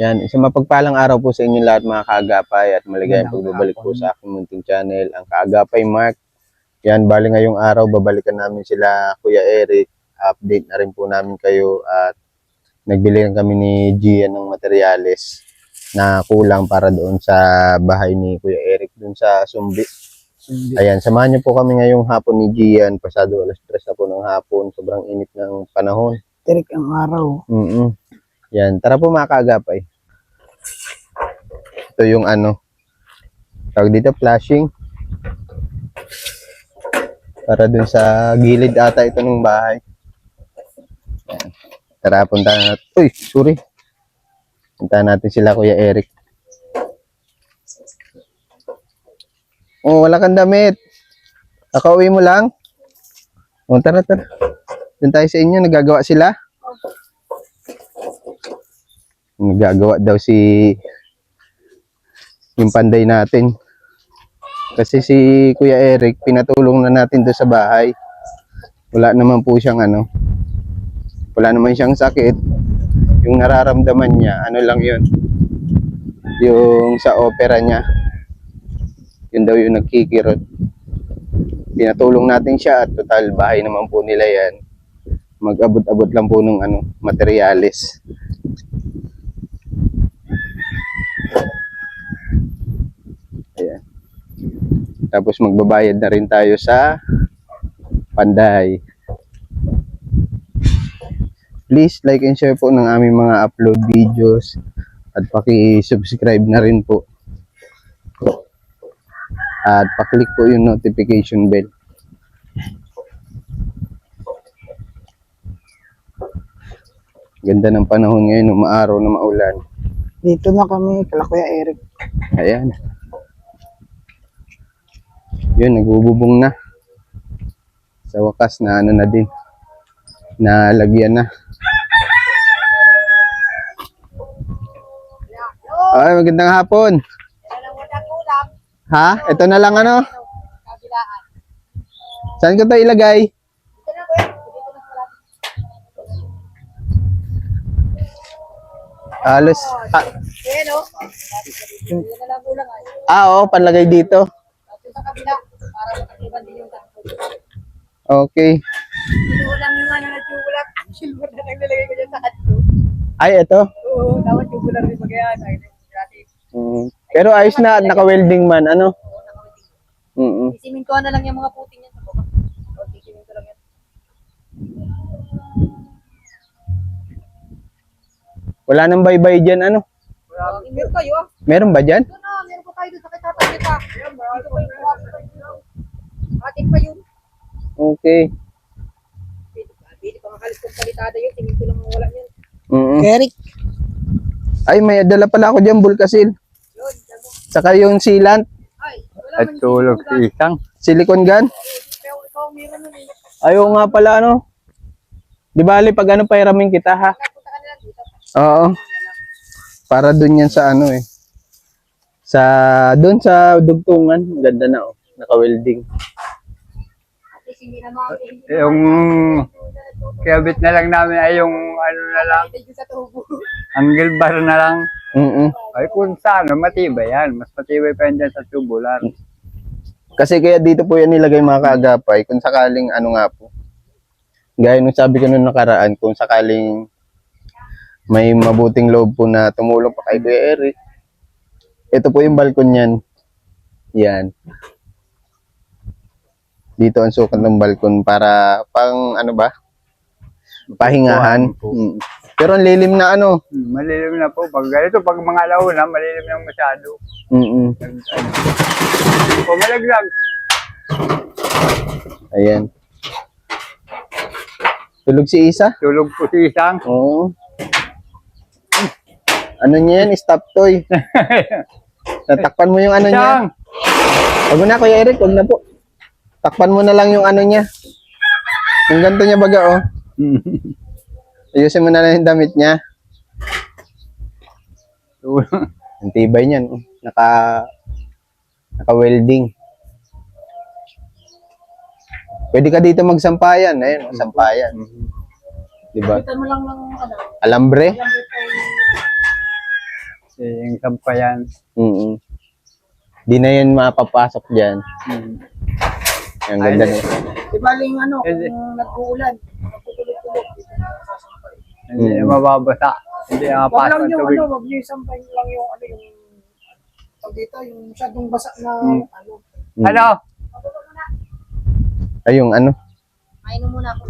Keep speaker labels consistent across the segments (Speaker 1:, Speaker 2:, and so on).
Speaker 1: Yan, isang mapagpalang araw po sa inyo lahat mga kaagapay at maligayang pagbabalik po sa aking munting channel, ang Kaagapay Mark. Yan, bali ngayong araw, babalikan namin sila Kuya Eric. Update na rin po namin kayo at nagbili lang kami ni Gian ng materyales na kulang para doon sa bahay ni Kuya Eric, doon sa Sumbi. Ayan, samahan niyo po kami ngayong hapon ni Gian, pasado alas 3 na po ng hapon, sobrang init ng panahon.
Speaker 2: Tirik ang araw.
Speaker 1: Yan, tara po mga kaagapay. Ito yung tawag dito, flashing. Para dun sa gilid ata ito ng bahay. Yan. Tara, punta natin. Uy, sorry. Punta natin sila Kuya Eric. Oh, wala kang damit. Kakauwi mo lang? Oh, tara. Dun tayo sa inyo, nagagawa sila. Nagagawa daw yung panday natin. Kasi si Kuya Eric, pinatulong na natin doon sa bahay. Wala naman po siyang wala naman siyang sakit. Yung nararamdaman niya, lang yun. Yung sa opera niya. Yun daw yung nagkikirot. Pinatulong natin siya at total bahay naman po nila yan. Mag-abot-abot lang po ng materyales. Ayan. Tapos magbabayad na rin tayo sa panday. Please like and share po ng aming mga upload videos at paki-subscribe na rin po. At pa-click po yung notification bell. Ganda ng panahon ngayon, umaaraw na maulan.
Speaker 2: Dito na kami, kala Kuya Eric.
Speaker 1: Ayan. Yun, nagbububong na. Sa wakas na na din. Nalagyan na. Ay, magandang hapon. Ha? Ito na lang Saan ko to ilagay? Alos. Oo, panlagay dito. Okay. Ay, ito?
Speaker 2: Oo, dapat tubular rin magayan.
Speaker 1: Pero ayos na, naka-welding man,
Speaker 3: Isiminto na lang yung mga puting yan. Isiminto lang yan.
Speaker 1: Wala nang baybay dyan,
Speaker 3: Meron kayo ah.
Speaker 1: Meron ba dyan?
Speaker 3: Doon na, meron pa tayo doon sa kitatay ka. Dito pa yung ating pa yun.
Speaker 1: Okay.
Speaker 3: Pwede pa makalis kong salitada yun. Siminto lang wala yan.
Speaker 2: Eric.
Speaker 1: Ay, may dala pala ako dyan, bulkasil.
Speaker 3: Yun,
Speaker 1: Saka yung sealant.
Speaker 3: ay, wala
Speaker 4: At tulog si isang.
Speaker 1: Silicone gun.
Speaker 3: Ikaw meron nun eh.
Speaker 1: Ayaw nga pala, Di bali, pag pairamin kita, ha?
Speaker 3: Punta ka nila dito.
Speaker 1: Oo. Para dun yan sa dun sa dugtungan. Ganda na, naka-welding.
Speaker 3: At least hindi na mga
Speaker 4: Yung kabit na lang namin ay yung na lang,
Speaker 3: sa tubo.
Speaker 4: angle bar na lang.
Speaker 1: Mm.
Speaker 4: Ay kung saan, matibay yan. Mas matibay pa yan dyan sa tubular.
Speaker 1: Kasi kaya dito po yan nilagay mga kaagapay. Kung sakaling nga po. Gaya nung sabi ko nung nakaraan, kung sakaling may mabuting loob po na tumulong pa kay Kuya Eric. Ito po yung balkon niyan. Yan. Dito ang sukat ng balkon para pang pahingahan. Pero ang lilim na
Speaker 4: Malilim na po. Pag ganito, pag mga alauna, malilim na masyado. Pumalaglag.
Speaker 1: Ayan. Tulog si Isa?
Speaker 4: Tulog po si isang.
Speaker 1: Oo. Ano niya yan? Stop toy. Natakpan mo yung niya.
Speaker 4: Isang!
Speaker 1: Huwag mo na, Kuya Eric. Huwag na po. Takpan mo na lang yung niya. Yung ganito niya baga, Ayusin mo na lang yung damit niya. Ang tibay niyan. Naka-welding. Pwede ka dito magsampayan. Ayun, sampayan. Diba?
Speaker 3: Kita mo lang ng
Speaker 1: Alambre?
Speaker 4: yung sampayan.
Speaker 1: Di na yan mapapasok dyan. Ang ganda na.
Speaker 2: Di baling ano,
Speaker 4: Hindi.
Speaker 2: kung nag-uulan, nagtutulog-tulog.
Speaker 4: Hindi na mababasa. Hindi na
Speaker 2: Wag
Speaker 4: mapasok
Speaker 2: lang
Speaker 4: ang
Speaker 2: yung
Speaker 4: tubig.
Speaker 2: ano, wag niyo isampay lang yung ano yung pag dito, yung masyadong basa na ano.
Speaker 4: Ano?
Speaker 1: Ay, yung ano.
Speaker 3: Kain mo muna ako.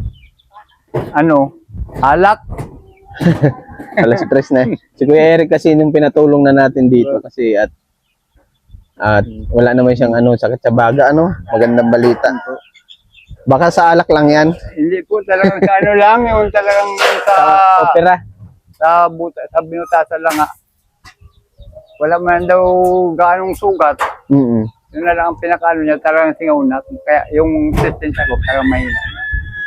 Speaker 4: Ano? Alak?
Speaker 1: Alas 3 na. Si Kuya Eric kasi nung pinatulong na natin dito kasi at wala naman siyang ano, sakit sa baga, ano, magandang balita. Baka sa alak lang yan.
Speaker 4: Hindi po talagang sa ano lang, yung talagang sa
Speaker 1: Opera.
Speaker 4: sa binutasan lang nga. Wala man daw ganong sugat.
Speaker 1: Mm.
Speaker 4: Yun na lang ang pinakaano niya, talagang singaw na. Kaya yung resistensya ko, talagang mahina na.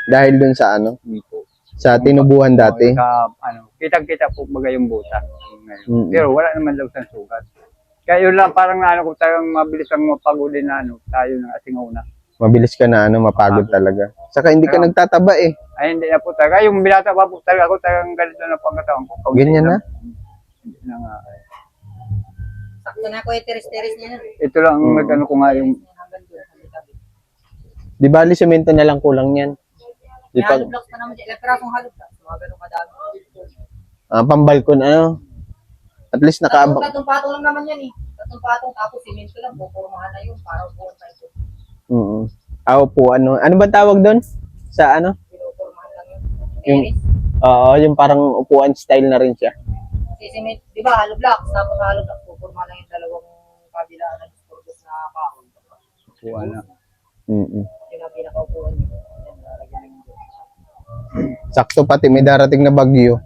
Speaker 1: Dahil dun sa ano,
Speaker 4: Hindi po.
Speaker 1: sa tinubuhan dati.
Speaker 4: Sa, ano, kitang-kita po baga yung buta. Ngayon.
Speaker 1: Mm.
Speaker 4: Pero wala naman daw sa sugat. Kaya yun lang, parang naano ko talagang mabilis ang mapagod na ano, tayo ng asingaw na.
Speaker 1: Mabilis ka na ano, mapagod talaga. Saka hindi ka
Speaker 4: Kaya-
Speaker 1: nagtataba eh.
Speaker 4: Ay, hindi na po talaga. Yung binata pa po talaga ako, talagang ganito na pangkatawan ko. Kaunti
Speaker 1: Ganyan
Speaker 4: lang.
Speaker 1: na?
Speaker 4: Hindi na nga.
Speaker 3: Sakto na ako yung teres-teres niya na.
Speaker 4: Ito lang, nag-ano ko nga yung,
Speaker 3: Hanggang doon. hanggang tabi.
Speaker 1: Di bali semento na lang kulang yan. Di
Speaker 3: May
Speaker 1: pa,
Speaker 3: hollow blocks pa naman dyan. Ilang pirasong hollow blocks. Mga ganun kadami.
Speaker 1: pambalkon ano. At least nakaabang.
Speaker 3: Tatlong patong lang naman yan eh. Tatlong patong tapos simento lang. Pupurmahan na yun. Parang buwan pa ito.
Speaker 1: Mm. Po, ano. Ano ba tawag doon? Sa ano?
Speaker 3: Pinupurmahan lang yun.
Speaker 1: Yung-
Speaker 3: Teres.
Speaker 1: Oo, yung parang upuan style na rin siya.
Speaker 3: Si cement, di ba, hollow blocks. Tapos hollow blocks. Pupurmahan lang yung dalawang kabilaan na distortus na kahon.
Speaker 4: kuha na.
Speaker 1: Mm.
Speaker 3: Yun ang pinakaupuan niyo. Yan, lalagyan lang yun.
Speaker 1: Sakto pati may darating na bagyo.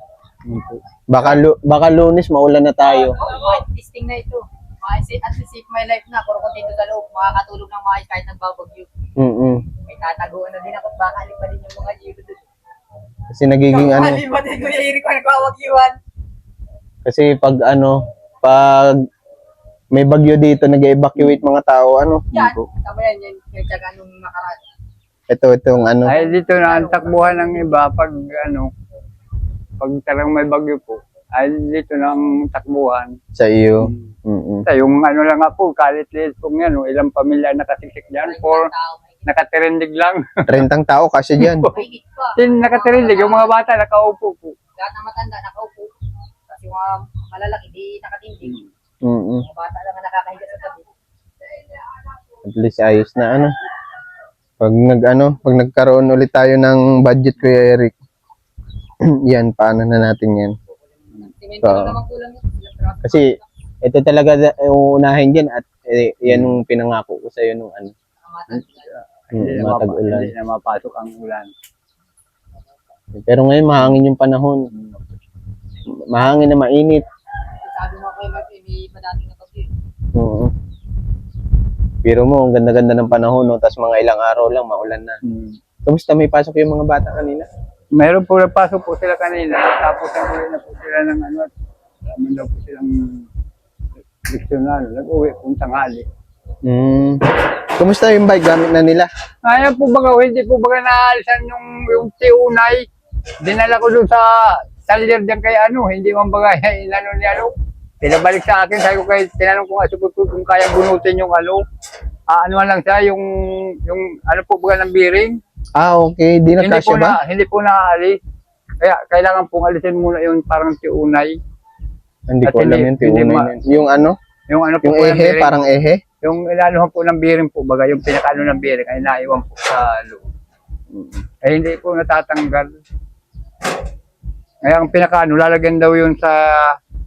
Speaker 1: Baka Lunes maulan na tayo.
Speaker 3: Testing na ito. At least save my life na. Puro ko dito sa loob. Makakatulog ng maayos kahit nagbabagyo.
Speaker 1: Mm.
Speaker 3: May tataguan na din ako at baka alipa din yung mga giro doon.
Speaker 1: Kasi nagiging ano,
Speaker 3: Alipa din ko yung hirik ko nagbabagyuan.
Speaker 1: kasi pag may bagyo dito, nag-evacuate mga tao, ano.
Speaker 3: Yan. Tama yan. Yan. Yung tsaga nung nakaraan.
Speaker 1: Itong ano.
Speaker 4: Ay, dito na ang takbuhan ng iba pag ano, pag talagang may bagyo po. Ay, dito na ang takbuhan.
Speaker 1: Sa iyo. Mm.
Speaker 4: Sa yung ano lang nga po, kalit-lit po yan, no, ilang pamilya nakasiksik dyan, for nakatirindig lang.
Speaker 1: 30 tao kasi diyan.
Speaker 3: Mahigit pa.
Speaker 4: Sin nakatirindig, yung mga bata nakaupo po.
Speaker 3: Lahat ng matanda nakaupo. Kasi mga malalaki di nakatindig.
Speaker 1: Mm.
Speaker 3: Mga bata lang ang nakakahiga sa tabi.
Speaker 1: At least ayos na ano. Pag nagkaroon ulit tayo ng budget, Kuya Eric. Yan, paano na natin yan?
Speaker 3: Simento lang naman kulang yun. Ilang piraso.
Speaker 1: Kasi ito talaga yung unahin dyan at yan yung pinangako ko sa iyo nung ano.
Speaker 3: Ang matanda.
Speaker 4: Hindi
Speaker 1: Matag-ulan.
Speaker 4: na mapasok ang ulan.
Speaker 1: Pero ngayon mahangin yung panahon. Mahangin na mainit.
Speaker 3: Sabi mo kayo, may madating na bagyo.
Speaker 1: Oo. Pero mo, ang ganda-ganda ng panahon, no? Tapos mga ilang araw lang, maulan na. Kamusta, may pasok yung mga bata kanina?
Speaker 4: Meron po, napasok po sila kanina, tapos nag-uwi na po sila ng ano, at naman daw po silang leksyonan, nag-uwi kung tanghali.
Speaker 1: Kamusta yung bike gamit na nila?
Speaker 4: Ayaw po baga, hindi po baga naalisan yung tiunay. Dinala ko doon sa talyer dyan kay ano, hindi man baga inano ni ano. Pinabalik sa akin, sabi ko kay, tinanong ko nga kung kaya bunutin yung ano. Ano lang siya, yung ano po baga ng bearing.
Speaker 1: Okay, di na
Speaker 4: Hindi
Speaker 1: kasya
Speaker 4: po
Speaker 1: ba?
Speaker 4: hindi po naaalis. Kaya kailangan pong alisin muna yung parang tiunay.
Speaker 1: Hindi
Speaker 4: At
Speaker 1: ko alam
Speaker 4: hindi-
Speaker 1: yun,
Speaker 4: hindi
Speaker 1: tiunay
Speaker 4: ma-
Speaker 1: na yun. Yung ano?
Speaker 4: Yung ano po
Speaker 1: Yung
Speaker 4: po ng
Speaker 1: ehe,
Speaker 4: bearing.
Speaker 1: parang ehe?
Speaker 4: Yung ilaluhan po ng bearing po baga, yung pinakano ng bearing ay naiwan po sa loob. Eh hindi po natatanggal. Kaya ang pinakaano, lalagyan daw yun sa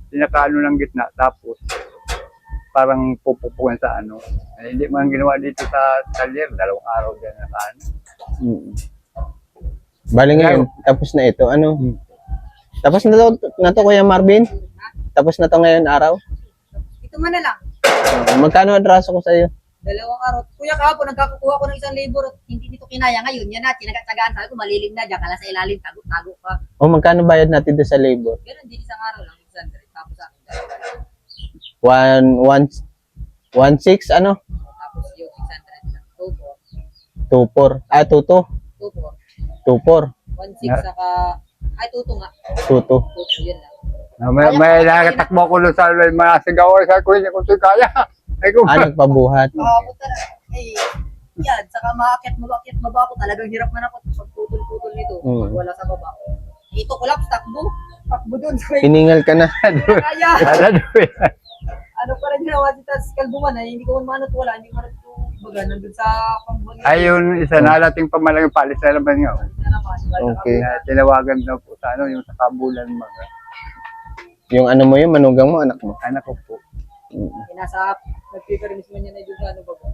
Speaker 4: pinakaano ng gitna. Tapos, parang pupupuan sa ano. Eh, hindi man ginawa dito sa talyer. 2 araw din na ano.
Speaker 1: Bali ngayon, tapos na ito. Ano? Tapos na to, Kuya Marvin? Tapos na to ngayon araw?
Speaker 3: Ito man na lang.
Speaker 1: Magkano atraso ko sa'yo?
Speaker 3: 2 araw. Kuya kahapon, nagkakukuha ko ng 1,000 at hindi nito kinaya ngayon. Yan na, tinagatagaan. Sabi ko, malilim na. Diyan ka lang sa ilalim. Tago-tago ka.
Speaker 1: O magkano bayad natin doon sa labor?
Speaker 3: Ganun din isang araw lang. 600. Tapos sa akin.
Speaker 1: 1.6 ano?
Speaker 3: Tapos yung 600 lang.
Speaker 1: 2.4.
Speaker 3: 2,400.
Speaker 1: 2.4.
Speaker 3: 2,400. 1,600 saka... Ay, 2,200 nga.
Speaker 1: 2.2.
Speaker 3: 2,200 yun lang.
Speaker 4: May nakatakbo ko doon sa mga sigawan. Sabi ko, hindi ko ito kaya. Ay ko,
Speaker 1: Nagpabuhat.
Speaker 3: Punta na. Yan, saka maakyat baba ako. Talagang hirap man ako pag putol-putol nito.
Speaker 1: Mm.
Speaker 3: Pag wala sa baba. Ito ko lang, takbo dun. So,
Speaker 1: Hiningal ka na.
Speaker 3: kaya,
Speaker 4: ano doon?
Speaker 3: ano pa rin ginawa dito sa kalbuman ay hindi ko man wala, hindi man ito baga nandun sa pambagi.
Speaker 4: Ayun, isa nalating pamalang palis na naman nga.
Speaker 1: Okay.
Speaker 4: Tinawagan daw po sa ano, yung sa kabulan mga
Speaker 1: Yung ano mo yun, manugang mo, anak mo.
Speaker 4: anak ko po.
Speaker 3: Nasa nagpipermis man yan na dun sa ano baga.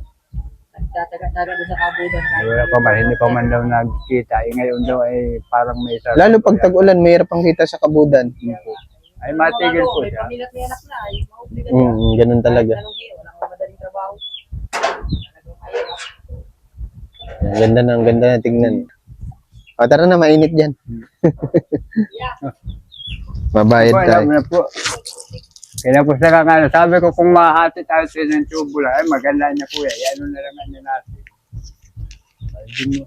Speaker 3: Nagtataga-taga dun sa kabulan.
Speaker 4: Ay, wala pa man, hindi pa man daw nagkita. Eh, ngayon daw ay parang may isa.
Speaker 1: Lalo pag tag-ulan, mayroon pang kita sa kabudan.
Speaker 4: Ay matigil po
Speaker 3: May
Speaker 4: siya.
Speaker 3: pamilya at may anak na ay maubligan niya.
Speaker 1: Ganun talaga.
Speaker 3: Wala kang madaling trabaho.
Speaker 1: Ang ganda na tingnan. O, tara na, mainit dyan. Mabayad
Speaker 4: Po, alam
Speaker 1: tayo.
Speaker 4: mo na po. Kaya po sa kakano, sabi ko kung mahati tayo sa ng tubo lang, ay maganda niya po yan. Yan na lang ano natin. Sabi mo.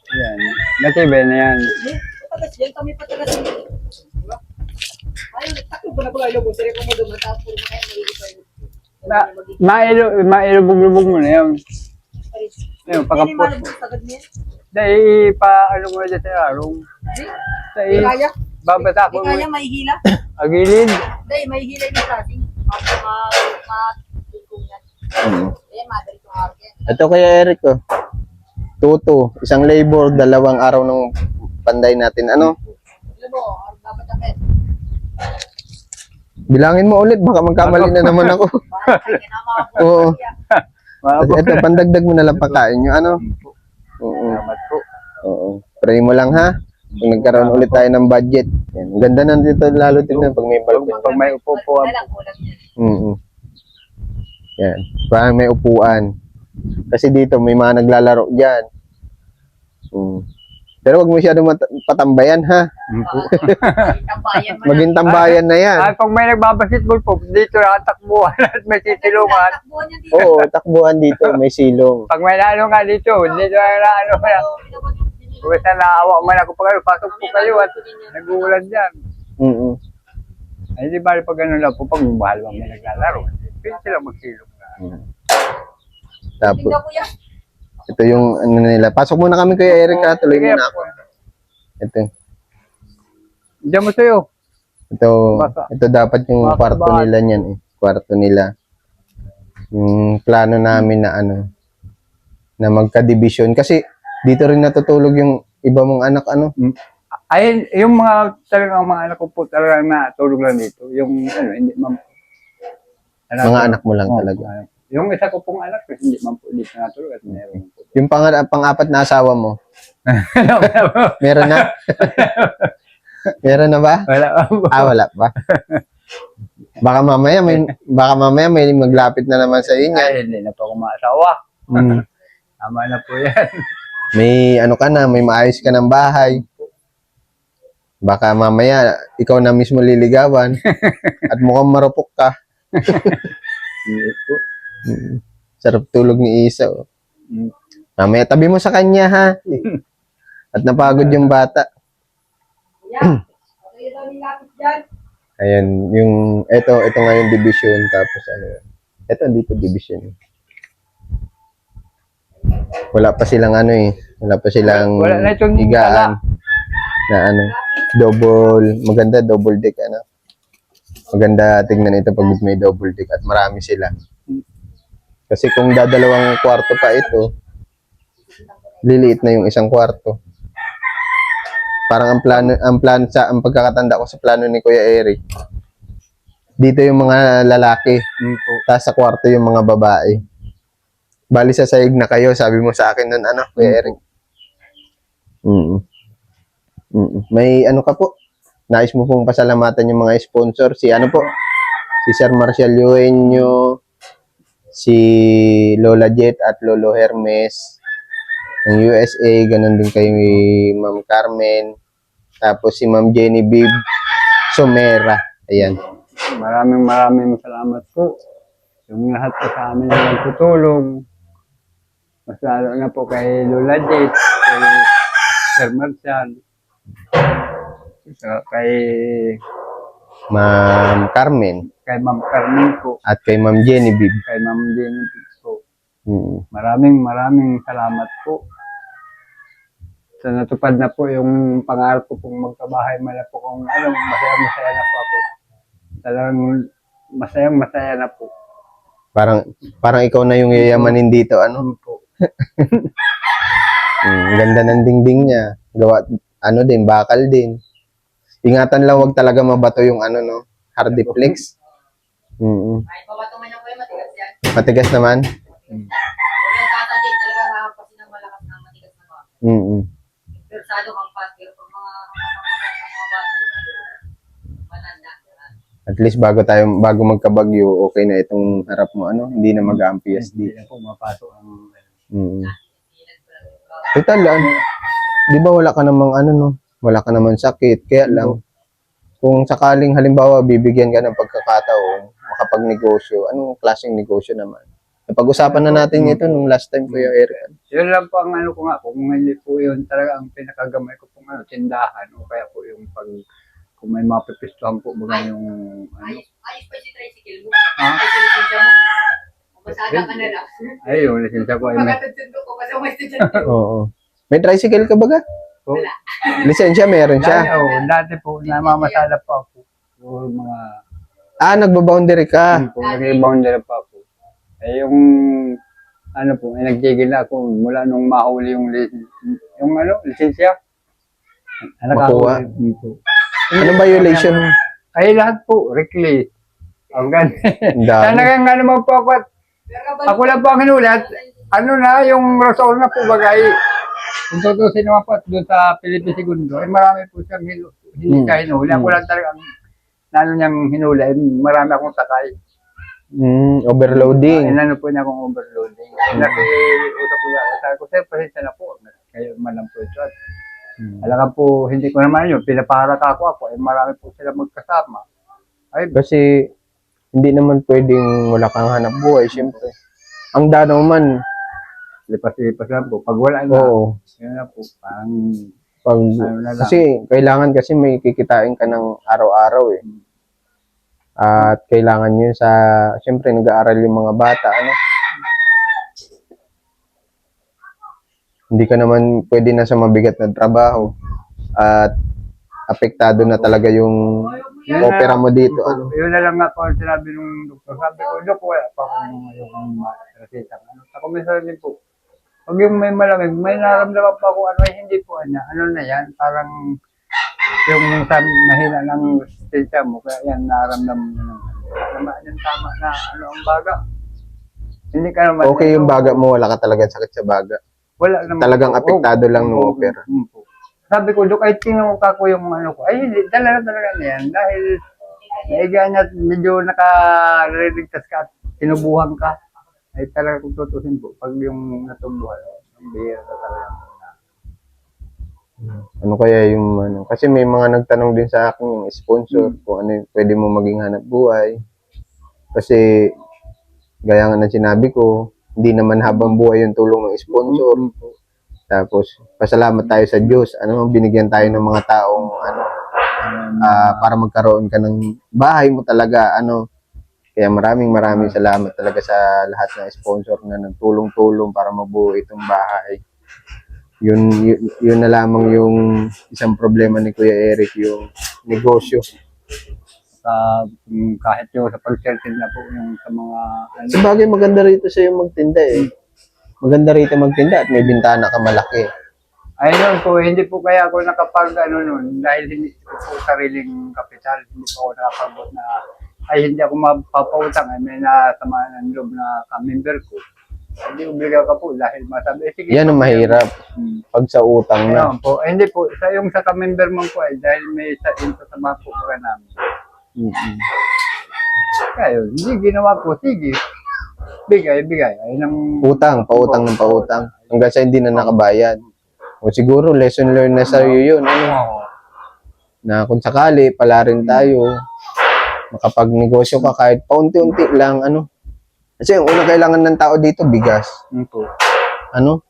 Speaker 4: Yan. Natiba na yan.
Speaker 3: Patagas yan, kami patagas yan. Diba? Ayun, takbo ko na ba kayo, sari ko mo doon, tapos puro makain, nalilipay.
Speaker 4: Mailubog-lubog mo na yun. Ayun,
Speaker 3: Hindi
Speaker 4: pagkapos.
Speaker 3: malabog, tagad niya.
Speaker 4: Dahil pa, ano mo dyan sa arong.
Speaker 3: Hindi kaya.
Speaker 4: Babata
Speaker 3: Hindi
Speaker 4: ko
Speaker 3: kaya, may hila.
Speaker 4: agilid.
Speaker 3: Hindi, may hila yung traffic. Matulkong yan. Eh, madali itong arke.
Speaker 1: Ito kaya Eric, oh. Tuto, isang labor, 2 araw ng panday natin. Ano?
Speaker 3: Alam mo, dapat dapat.
Speaker 1: Bilangin mo ulit, baka magkamali na naman ako.
Speaker 3: Bakit kayo na mga
Speaker 1: Oo.
Speaker 4: Mapo.
Speaker 1: Ito, pandagdag mo na lang pagkain nyo. Ano? Oo.
Speaker 4: Salamat po.
Speaker 1: Oo. Pray mo lang ha. Kung nagkaroon ulit tayo ng budget. Yan. Ang ganda na dito, lalo tingnan pag may balkon.
Speaker 4: Pag may upo po.
Speaker 3: Kulang yan.
Speaker 1: Yan. Parang may upuan. Kasi dito may mga naglalaro dyan. Pero wag mo masyadong patambayan ha.
Speaker 3: Tambayan mo
Speaker 1: Maging tambayan na yan.
Speaker 4: Ay, pag may nagbabasketball po, dito nakatakbuhan at may titilungan.
Speaker 3: Takbuhan yan dito.
Speaker 1: Oo, takbuhan dito. May silong.
Speaker 4: Pag may lalo nga dito na ano na. Kung sa naawa man ako pa kayo, pasok po kayo at nag-uulan dyan.
Speaker 1: Mm.
Speaker 4: Ay, di ba pag ano lang po, pag mahal bang may naglalaro, pwede sila magsilong na.
Speaker 1: Tapos,
Speaker 3: Tingnan ko yan.
Speaker 1: ito yung ano nila. Pasok muna kami Kuya Eric ha. Tuloy muna ako. Ito.
Speaker 4: Diyan mo sa'yo.
Speaker 1: Ito dapat yung
Speaker 4: Baka
Speaker 1: kwarto
Speaker 4: ba?
Speaker 1: nila niyan eh. Kwarto nila. Yung plano namin na ano, na magka-division. Kasi dito rin natutulog yung iba mong anak ano.
Speaker 4: Ay, yung mga talagang mga anak ko po talagang natulog lang dito. Yung ano, hindi man po.
Speaker 1: Mga anak mo lang
Speaker 4: Oo,
Speaker 1: talaga.
Speaker 4: yung isa ko pong anak, hindi man po dito natulog at meron po.
Speaker 1: Yung pang-apat na asawa mo, meron na? Meron na ba?
Speaker 4: Wala po.
Speaker 1: Wala pa. Baka mamaya may maglapit na naman sa inyo.
Speaker 4: Ay, hindi na po ako maasawa.
Speaker 1: Mm.
Speaker 4: Tama na po yan.
Speaker 1: May ano ka na, may maayos ka ng bahay. Baka mamaya ikaw na mismo liligawan at mukhang marupok ka.
Speaker 4: Hindi po.
Speaker 1: Sarap tulog ni Isa. Oh.
Speaker 4: Mm.
Speaker 1: Mamaya tabi mo sa kanya ha. At napagod yung bata.
Speaker 3: Yan. Okay, ito yung lapit dyan.
Speaker 1: Ayan, yung ito nga yung division tapos ano. Ito dito division. Wala pa silang ano eh. Wala pa silang
Speaker 4: Wala na itong
Speaker 1: higaan na ano, maganda double deck ano. Maganda tingnan ito pag may double deck at marami sila. Kasi kung dadalawang kwarto pa ito, liliit na yung isang kwarto. Parang ang pagkakatanda ko sa plano ni Kuya Eric. Dito yung mga lalaki, tapos sa kwarto yung mga babae. Bali sa saig na kayo, sabi mo sa akin nun, ano, Kuya Eric. May ano ka po? Nais mo pong pasalamatan yung mga sponsor. Si ano po? Si Sir Marcial Eugenio, si Lola Jet at Lolo Hermes ng USA, ganun din kay Ma'am Carmen, tapos si Ma'am Genevieve Somera. Ayan.
Speaker 4: Maraming salamat po. Yung lahat po sa amin na nagtutulong. Mas lalo na po kay Lola Jet, kay Sir Marcial, kay
Speaker 1: Ma'am Carmen,
Speaker 4: kay Ma'am Carmen po,
Speaker 1: at kay Ma'am Genevieve.
Speaker 4: kay Ma'am Jenny po.
Speaker 1: Mm.
Speaker 4: Maraming salamat po. Sa natupad na po yung pangarap ko pong magkabahay mala po kung ano, masaya na po ako. Talagang masaya na po.
Speaker 1: Parang ikaw na yung yayamanin dito, ano?
Speaker 4: Ano po.
Speaker 1: Ganda ng dingding niya. Gawa, ano din, bakal din. Ingatan lang, wag talaga mabato yung ano, no? Hardiplex.
Speaker 3: Kahit pabato man yan kuya, matigas yan.
Speaker 1: Matigas naman.
Speaker 3: Huwag yung tata din talaga makapasin ng malakas na matigas na mga. Persado kang pas, pero pag mga bata, matanda.
Speaker 1: At least bago magkabagyo, okay na itong harap mo, ano? Hindi na
Speaker 4: Hindi
Speaker 1: mag-PSD.
Speaker 4: na po mapasok ang
Speaker 1: Total, ano? Di ba wala ka namang ano, no? Wala ka naman sakit. Kaya lang, kung sakaling halimbawa bibigyan ka ng pagkakataon, makapagnegosyo, anong klaseng negosyo naman? Napag-usapan na natin ito nung last time, Kuya Eric.
Speaker 4: yun lang po ang ano ko nga, kung hindi po yun talaga ang pinakagamay ko pong ano, tindahan o kaya po yung pag kung may mapipistuhan po mga yung ano,
Speaker 3: Ayos pa si tricycle mo.
Speaker 4: Ah?
Speaker 3: Ayos yung lisensya mo. Masada ka na lang.
Speaker 4: ay yung lisensya ko ay may
Speaker 3: Pagkatutundok ko kasi may estudyante.
Speaker 1: Oo. May tricycle ka baga?
Speaker 4: po.
Speaker 1: Lisensya meron
Speaker 4: Dati,
Speaker 1: siya.
Speaker 4: dati po, namamasala pa ako. O mga,
Speaker 1: Nagbo-boundary ka.
Speaker 4: po, nag-boundary pa ako. Eh yung, ano po, ay nagtigil na ako mula nung mahuli yung, yung ano, lisensya.
Speaker 1: Makuha.
Speaker 4: Po.
Speaker 1: Anong violation?
Speaker 4: Ay lahat po, reckless. Ang ganun.
Speaker 1: Ang dami.
Speaker 4: Talagang ano mo po ako, ako lang po ang hinulat. Ano na, yung rason na po bagay. Kung tutusin naman po doon sa Philippine Segundo, ay marami po siyang hindi siya hinuli. Ako lang talagang nano niyang hinuli, ay marami akong sakay.
Speaker 1: Overloading.
Speaker 4: Inano po niya akong overloading. Nakiusap po niya ako. Sabi ko, sir, pasensya na po. Kayo man lang po ito. At alaga po, hindi ko naman yun. Pinapara ka ako. Ay marami po sila magkasama. Ay,
Speaker 1: Kasi hindi naman pwedeng wala kang hanap buhay, syempre. Ang danaw man,
Speaker 4: lipas-lipas lang po. Pag wala na,
Speaker 1: oo.
Speaker 4: yun na po. Parang,
Speaker 1: Pag,
Speaker 4: ano na lang.
Speaker 1: kasi kailangan kasi may kikitain ka ng araw-araw eh. At kailangan yun sa, syempre nag-aaral yung mga bata, ano. Hindi ka naman pwede na sa mabigat na trabaho. At apektado na talaga yung
Speaker 4: Yun
Speaker 1: opera
Speaker 4: na-
Speaker 1: mo dito, ano.
Speaker 4: Yun na lang nga po ang sinabi nung doktor. Sabi ko, Dok, wala pa akong yung reseta. Ano, sa komisar din po. Pag yung may malamig, may naramdaman pa ako, ano, ay hindi po, ano na yan, parang yung mahina ng resistensya mo, kaya yan, naramdaman mo naman yung tama na, ano, ang baga. Hindi ka naman.
Speaker 1: Okay yung baga mo, wala ka talagang sakit sa baga.
Speaker 4: Wala naman.
Speaker 1: Talagang apektado lang ng
Speaker 4: Oo,
Speaker 1: opera.
Speaker 4: po. Sabi ko, Dok, ay tingnan ko yung ano ko. Ay, hindi, talaga na yan. Dahil, naiga niya, medyo naka-religtas ka at tinubuhan ka. Ay talaga kung tutusin po, pag yung natubuhan, ang bihira na talaga.
Speaker 1: Ano kaya yung ano, kasi may mga nagtanong din sa akin yung sponsor kung ano yung pwede mo maging hanap buhay. Kasi gaya nga ng sinabi ko, hindi naman habang buhay yung tulong ng sponsor. Tapos pasalamat tayo sa Diyos, ano, binigyan tayo ng mga taong ano para magkaroon ka ng bahay mo talaga, ano. Kaya maraming salamat talaga sa lahat ng sponsor na nagtulong-tulong para mabuo itong bahay. Yun na lamang yung isang problema ni Kuya Eric, yung negosyo.
Speaker 4: Kahit yung sa pag-certain na po yung sa mga ano,
Speaker 1: Sa bagay, maganda rito sa'yo magtinda eh. Maganda rito magtinda at may bintana ka malaki.
Speaker 4: ayun po, hindi po kaya ako nakapag ano nun, dahil hindi ko po sariling kapital, hindi po ako nakapagod na ay hindi ako mapapautang, ay may nasama ng loob na ka-member ko. Hindi obliga ka po dahil masabi, sige.
Speaker 1: Yan ang mahirap pag sa utang na.
Speaker 4: Ayun po, hindi po, sa yung sa ka-member mo po ay dahil may sa sama po ka namin. Kaya yun, hindi ginawa ko, sige. Bigay. Ayun ang
Speaker 1: Utang, pautang ng pautang. Hanggang sa hindi na nakabayad. O siguro, lesson learned na sa'yo yun. Ano? Na kung sakali, pala rin tayo, makapagnegosyo ka kahit paunti-unti lang, ano. Kasi yung unang kailangan ng tao dito, bigas.
Speaker 4: po.
Speaker 1: Ano?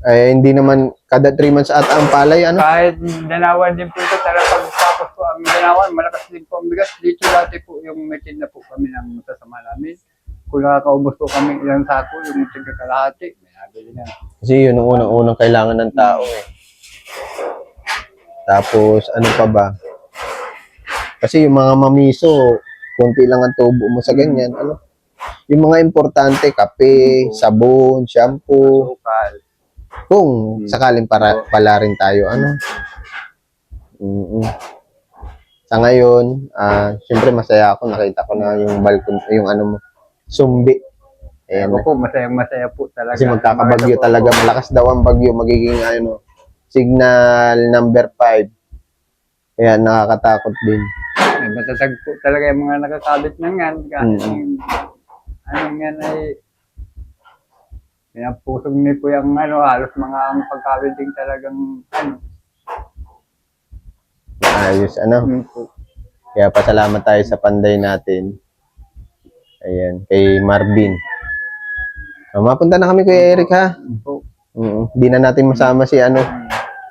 Speaker 1: Hindi naman kada 3 months at ang palay, ano.
Speaker 4: Kahit danawan din po ito, talagang pagtapos po Ganawan, malakas din po ang bigas. Dito dati po yung may tinda po kami ng masasama namin. Kung nakakaubos po kami ilang sako, yung tiga kalahati, may nabili na.
Speaker 1: Kasi yun ang unang-unang kailangan ng tao eh. Tapos, ano pa ba? Kasi yung mga mamiso, konti lang ang tubo mo sa ganyan. Ano? Yung mga importante, kape, sabon, shampoo.
Speaker 4: Sukal.
Speaker 1: Kung sakaling pala rin tayo, ano? Sa ngayon, syempre masaya ako. Nakita ko na yung balkon, yung ano mo, sumbi. Ayan
Speaker 4: Ako
Speaker 1: na.
Speaker 4: po, masaya po talaga.
Speaker 1: Kasi magkakabagyo talaga. Malakas daw ang bagyo. Magiging ano, signal number 5. Kaya nakakatakot din.
Speaker 4: Matatag po talaga yung mga nakakabit ng yan. Anong yan ay pinapusog niyo po yung ano, halos mga ang pagkabit din talagang ano.
Speaker 1: Ayos, ano?
Speaker 4: Po.
Speaker 1: Kaya pasalamat tayo sa panday natin. Ayan, kay Marvin. Mapunta na kami Kuya Eric ha.
Speaker 4: Po.
Speaker 1: Hindi na natin masama si ano,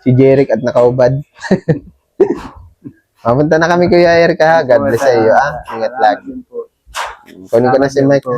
Speaker 1: si Jeric at nakaubad. Mapunta na kami Kuya Eric ha. God bless sa iyo ha. Ingat lagi.
Speaker 4: Salamat din po.
Speaker 1: Kunin ko na si
Speaker 4: Salamat din
Speaker 1: Mike.
Speaker 4: po.